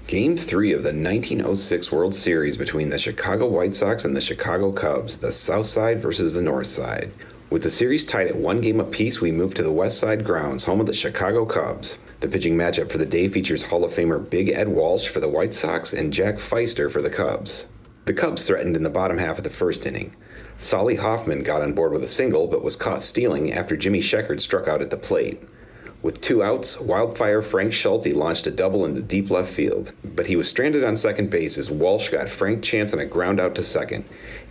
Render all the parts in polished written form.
Game 3 of the 1906 World Series between the Chicago White Sox and the Chicago Cubs, the South Side versus the North Side. With the series tied at 1 game apiece, we move to the West Side grounds, home of the Chicago Cubs. The pitching matchup for the day features Hall of Famer Big Ed Walsh for the White Sox and Jack Pfiester for the Cubs. The Cubs threatened in the bottom half of the first inning. Solly Hoffman got on board with a single, but was caught stealing after Jimmy Sheckard struck out at the plate. With 2 outs, Wildfire Frank Schulte launched a double into deep left field, but he was stranded on second base as Walsh got Frank Chance on a ground out to second.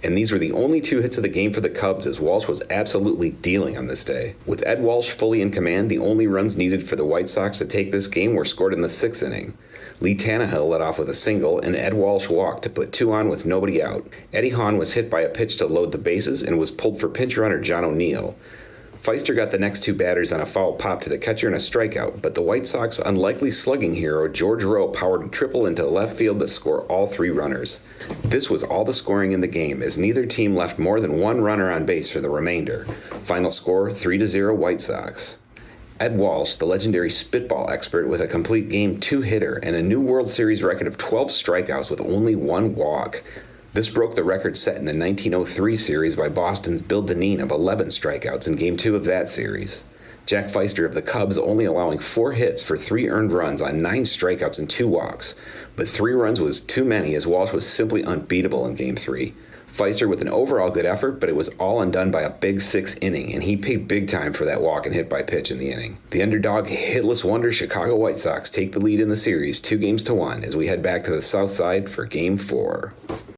And these were the only 2 hits of the game for the Cubs, as Walsh was absolutely dealing on this day. With Ed Walsh fully in command, the only runs needed for the White Sox to take this game were scored in the 6th inning. Lee Tannehill led off with a single, and Ed Walsh walked to put 2 on with nobody out. Eddie Hahn was hit by a pitch to load the bases and was pulled for pinch runner John O'Neill. Pfiester got the next 2 batters on a foul pop to the catcher and a strikeout, but the White Sox unlikely slugging hero George Rowe powered a triple into left field to score all 3 runners. This was all the scoring in the game, as neither team left more than 1 runner on base for the remainder. Final score 3-0 White Sox. Ed Walsh, the legendary spitball expert with a complete game 2 hitter and a new World Series record of 12 strikeouts with only 1 walk. This broke the record set in the 1903 series by Boston's Bill Dineen of 11 strikeouts in Game 2 of that series. Jack Pfiester of the Cubs only allowing 4 hits for 3 earned runs on 9 strikeouts and 2 walks, but 3 runs was too many as Walsh was simply unbeatable in Game 3. Pfiester with an overall good effort, but it was all undone by a big 6th inning, and he paid big time for that walk and hit by pitch in the inning. The underdog hitless wonder Chicago White Sox take the lead in the series 2-1 as we head back to the South Side for Game 4.